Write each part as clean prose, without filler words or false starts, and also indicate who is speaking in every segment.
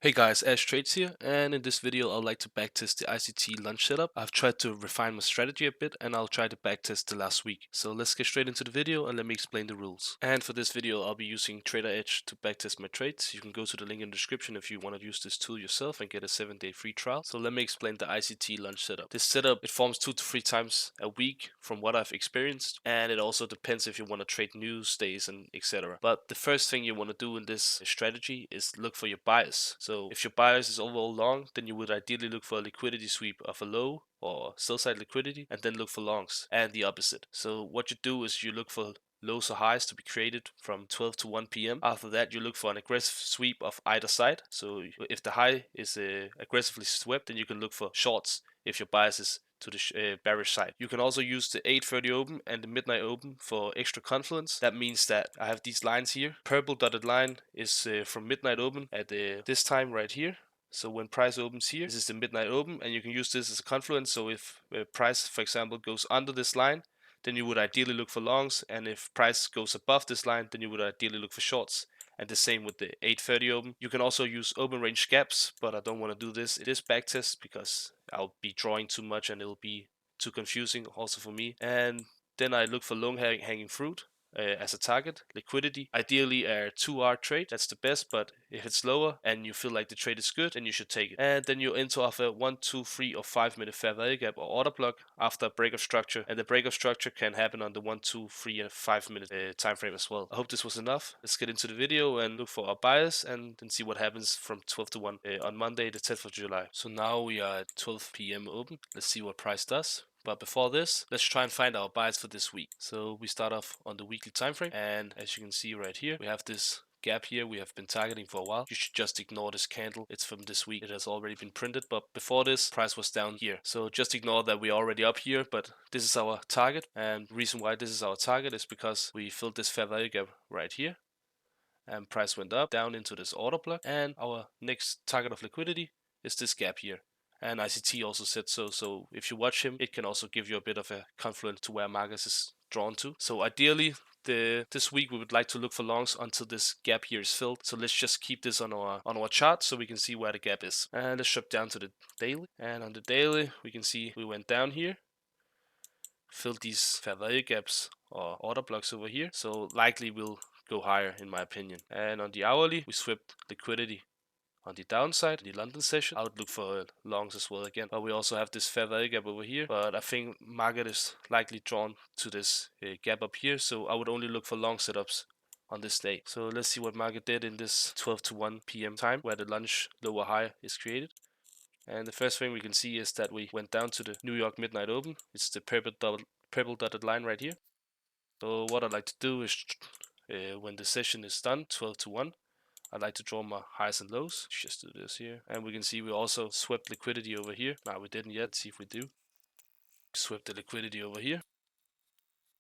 Speaker 1: Hey guys, Ash Trades here, and in this video I'd like to backtest the ICT lunch setup. I've tried to refine my strategy a bit, and I'll try to backtest the last week. So let's get straight into the video and let me explain the rules. And for this video I'll be using Trader Edge to backtest my trades. You can go to the link in the description if you want to use this tool yourself and get a 7-day free trial. So let me explain the ICT lunch setup. This setup, it forms 2 to 3 times a week from what I've experienced, and it also depends if you want to trade news days and etc. But the first thing you want to do in this strategy is look for your bias. So if your bias is overall long, then you would ideally look for a liquidity sweep of a low or sell side liquidity and then look for longs, and the opposite. So what you do is you look for lows or highs to be created from 12 to 1 p.m. After that, you look for an aggressive sweep of either side. So if the high is aggressively swept, then you can look for shorts if your bias is to the bearish side. You can also use the 8:30 open and the midnight open for extra confluence. That means that I have these lines here. Purple dotted line is from midnight open at this time right here. So when price opens here, this is the midnight open, and you can use this as a confluence. So if price, for example, goes under this line, then you would ideally look for longs, and if price goes above this line, then you would ideally look for shorts. And the same with the 8:30 open. You can also use open range gaps, but I don't want to do this. It is backtest because I'll be drawing too much and it'll be too confusing also for me. And then I look for long hanging fruit as a target. Liquidity, ideally a 2R trade, that's the best, but if it's lower and you feel like the trade is good, then you should take it. And then you enter off a 1, 2, 3 or 5 minute fair value gap or order block after a break of structure, and the break of structure can happen on the 1, 2, 3 and 5 minute time frame as well. I hope this was enough. Let's get into the video and look for our bias and then see what happens from 12 to 1 on Monday the 10th of July. So now we are at 12 p.m. open. Let's see what price does. But before this, let's try and find our bias for this week. So we start off on the weekly time frame, and as you can see right here, we have this gap here we have been targeting for a while. You should just ignore this candle. It's from this week. It has already been printed, but before this, price was down here. So just ignore that we're already up here, but this is our target. And the reason why this is our target is because we filled this fair value gap right here, and price went up down into this order block, and our next target of liquidity is this gap here. And ICT also said so. So if you watch him, it can also give you a bit of a confluence to where Marcus is drawn to. So ideally, this week we would like to look for longs until this gap here is filled. So let's just keep this on our chart so we can see where the gap is. And let's drop down to the daily. And on the daily, we can see we went down here, filled these fair value gaps or order blocks over here. So likely we'll go higher in my opinion. And on the hourly, we swept liquidity. On the downside, the London session, I would look for longs as well again. But we also have this fair value gap over here. But I think market is likely drawn to this gap up here. So I would only look for long setups on this day. So let's see what market did in this 12 to 1 p.m. time where the lunch lower high is created. And the first thing we can see is that we went down to the New York midnight open. It's the purple dotted line right here. So what I'd like to do is when the session is done, 12 to 1, I'd like to draw my highs and lows. Just do this here. And we can see we also swept liquidity over here. Now we didn't yet. See if we do. Swept the liquidity over here.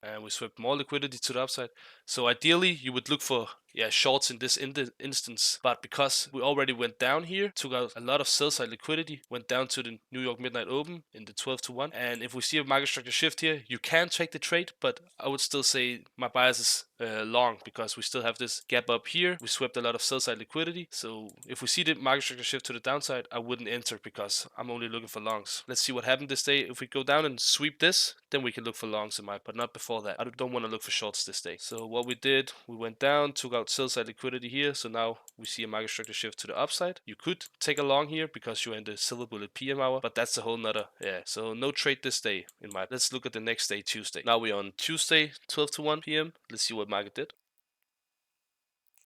Speaker 1: And we swept more liquidity to the upside. So ideally, you would look for shorts in this instance, but because we already went down here, took out a lot of sell side liquidity, went down to the New York midnight open in the 12 to 1, and if we see a market structure shift here, you can take the trade, but I would still say my bias is long because we still have this gap up here. We swept a lot of sell side liquidity, so if we see the market structure shift to the downside, I wouldn't enter because I'm only looking for longs. Let's see what happened this day. If we go down and sweep this, then we can look for longs in my, but not before that. I don't want to look for shorts this day. So what we did, we went down, took out sell side liquidity here. So now we see a market structure shift to the upside. You could take a long here because you're in the silver bullet PM hour, but that's a whole nother, so no trade this day in my. Let's look at the next day, Tuesday. Now we're on Tuesday, 12 to 1 p.m. Let's see what market did.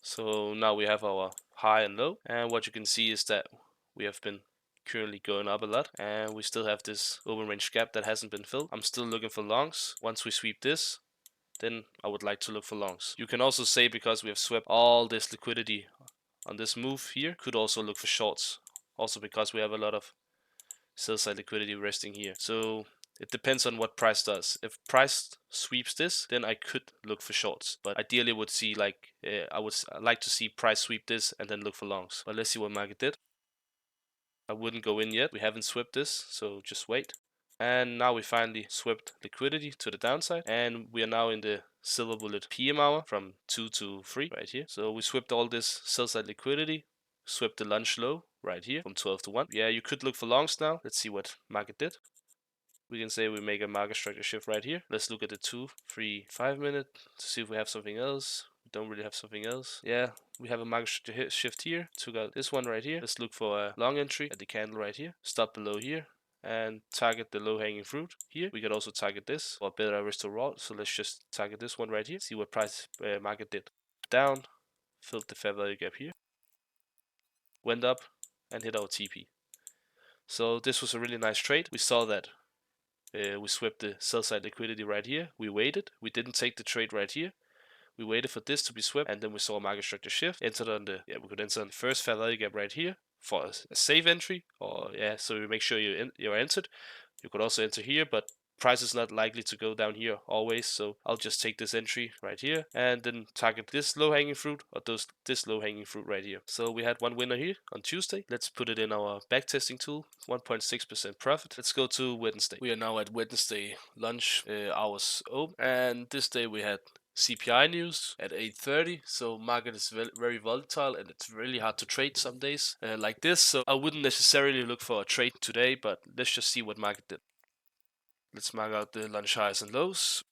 Speaker 1: So now we have our high and low, and what you can see is that we have been currently going up a lot, and we still have this open range gap that hasn't been filled. I'm still looking for longs. Once we sweep this, then I would like to look for longs. You can also say, because we have swept all this liquidity on this move here, could also look for shorts, also because we have a lot of sell side liquidity resting here. So it depends on what price does. If price sweeps this, then I could look for shorts, but ideally would see like I would like to see price sweep this and then look for longs. But let's see what market did. I wouldn't go in yet. We haven't swept this, so just wait. And now we finally swept liquidity to the downside, and we are now in the silver bullet PM hour from 2 to 3 right here. So we swept all this sell side liquidity swept the lunch low right here from 12 to 1. Yeah, you could look for longs now. Let's see what market did. We can say we make a market structure shift right here. Let's look at the 2, 3, 5 minute to see if we have something else. We don't really have something else. Yeah, we have a market structure shift here. Took out this one right here. Let's look for a long entry at the candle right here. Stop below here and target the low hanging fruit here. We could also target this for a better aristo rod. So let's just target this one right here. See what price market did. Down, filled the fair value gap here, went up and hit our TP. So this was a really nice trade. We saw that we swept the sell side liquidity right here. We waited. We didn't take the trade right here. We waited for this to be swept, and then we saw a market structure shift. Entered on the we could enter on the first fair value gap right here for a safe entry, or so you make sure you're entered. You could also enter here, but price is not likely to go down here always, so I'll just take this entry right here and then target this low hanging fruit or this low hanging fruit right here. So we had one winner here on Tuesday. Let's put it in our backtesting tool, 1.6% profit. Let's go to Wednesday. We are now at Wednesday lunch hours open, and this day we had CPI news at 8:30, so market is very volatile and it's really hard to trade some days like this, so I wouldn't necessarily look for a trade today, but let's just see what market did. Let's mark out the lunch highs and lows.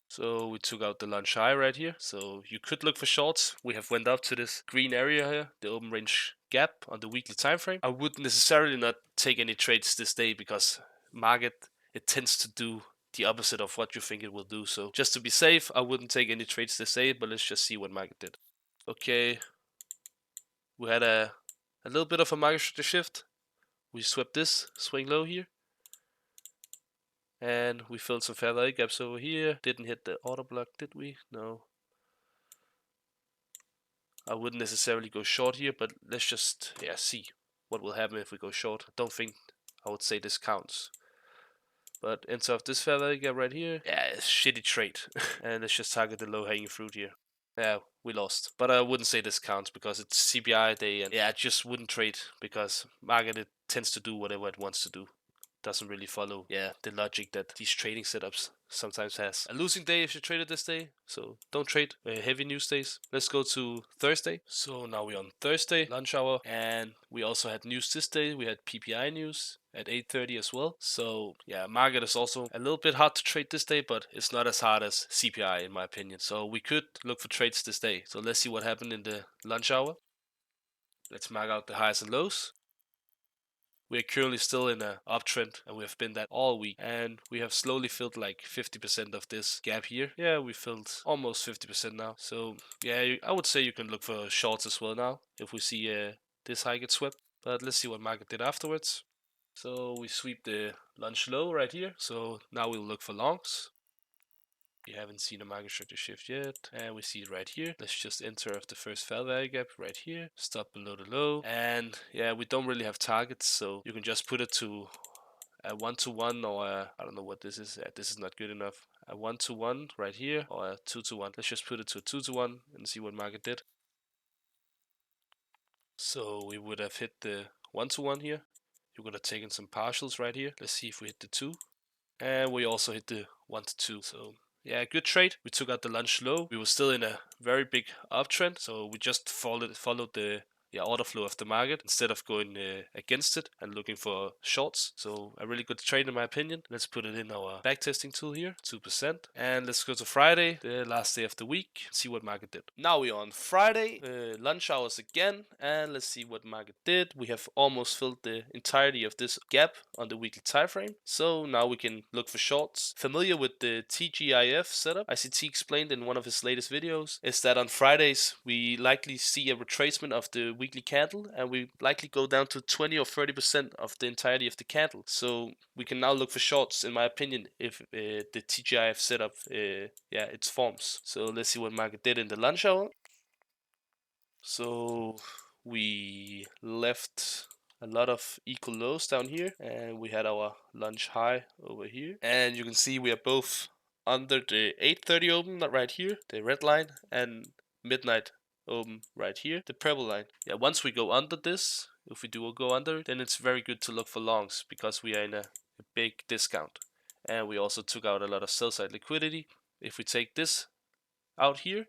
Speaker 1: So we took out the lunch high right here, so you could look for shorts. We have went up to this green area here, the open range gap on the weekly time frame. I wouldn't necessarily not take any trades this day because market, it tends to do the opposite of what you think it will do. So just to be safe, I wouldn't take any trades this day, but let's just see what market did. Okay, we had a little bit of a market structure shift. We swept this swing low here, and we filled some fair value gaps over here. Didn't hit the order block, did we? No. I wouldn't necessarily go short here, but let's just see what will happen if we go short. I don't think I would say this counts. But enter of this fair value gap right here. Yeah, it's shitty trade. And let's just target the low hanging fruit here. Yeah, we lost. But I wouldn't say this counts because it's CPI day, and I just wouldn't trade because market, it tends to do whatever it wants to do. Doesn't really follow the logic that these trading setups sometimes has. A losing day if you traded this day, so don't trade heavy news days. Let's go to Thursday. So now we're on Thursday lunch hour, and we also had news this day. We had PPI news at 8:30 as well. So market is also a little bit hard to trade this day, but it's not as hard as CPI in my opinion. So we could look for trades this day. So let's see what happened in the lunch hour. Let's mark out the highs and lows. We are currently still in an uptrend, and we have been that all week, and we have slowly filled like 50% of this gap here. Yeah, we filled almost 50% now. So I would say you can look for shorts as well now if we see this high get swept. But let's see what market did afterwards. So we sweep the lunch low right here. So now we'll look for longs. We haven't seen a market structure shift yet, and we see it right here. Let's just enter of the first fair value gap right here, stop below the low, and we don't really have targets, so you can just put it to a 1-to-1 or I don't know what this is. This is not good enough. A 1-to-1 right here or a 2-to-1. Let's just put it to a 2-to-1 and see what market did. So we would have hit the 1-to-1 here. You would have taken some partials right here. Let's see if we hit the 2. And we also hit the 1-to-2. So good trade. We took out the lunch low. We were still in a very big uptrend, so we just followed the order flow of the market instead of going against it and looking for shorts. So a really good trade in my opinion. Let's put it in our backtesting tool here, 2%. And let's go to Friday, the last day of the week, see what market did. Now we're on Friday, lunch hours again, and let's see what market did. We have almost filled the entirety of this gap on the weekly time frame. So now we can look for shorts. Familiar with the TGIF setup, ICT explained in one of his latest videos, is that on Fridays we likely see a retracement of the weekly candle, and we likely go down to 20 or 30% of the entirety of the candle. So we can now look for shorts, in my opinion, if the TGIF setup it forms. So let's see what market did in the lunch hour. So we left a lot of equal lows down here, and we had our lunch high over here, and you can see we are both under the 8:30 open right here, the red line, and midnight open right here, the purple line. Once we go under this, if we do go under, then it's very good to look for longs because we are in a big discount, and we also took out a lot of sell side liquidity. If we take this out here,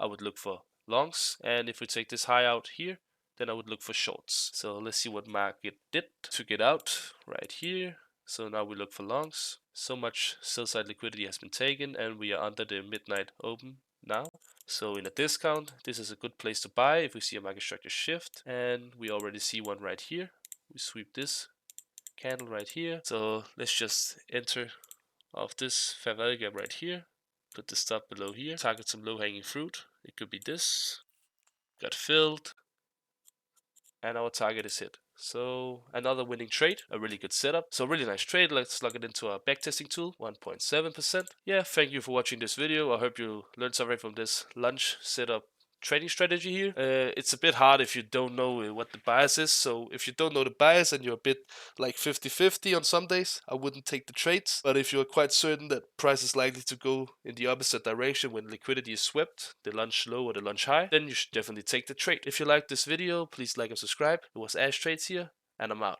Speaker 1: I would look for longs, and if we take this high out here, then I would look for shorts. So let's see what market did. Took it out right here. So now we look for longs. So much sell side liquidity has been taken, and we are under the midnight open now. So in a discount, this is a good place to buy if we see a market structure shift, and we already see one right here. We sweep this candle right here. So let's just enter off this fair value gap right here. Put the stop below here. Target some low hanging fruit. It could be this. Got filled. And our target is hit. So another winning trade, a really good setup. So really nice trade. Let's log it into our backtesting tool, 1.7%. Yeah, thank you for watching this video. I hope you learned something from this lunch setup trading strategy here. It's a bit hard if you don't know what the bias is. So if you don't know the bias and you're a bit like 50-50 on some days, I wouldn't take the trades. But if you're quite certain that price is likely to go in the opposite direction when liquidity is swept, the lunch low or the lunch high, then you should definitely take the trade. If you liked this video, please like and subscribe. It was Ash Trades here, and I'm out.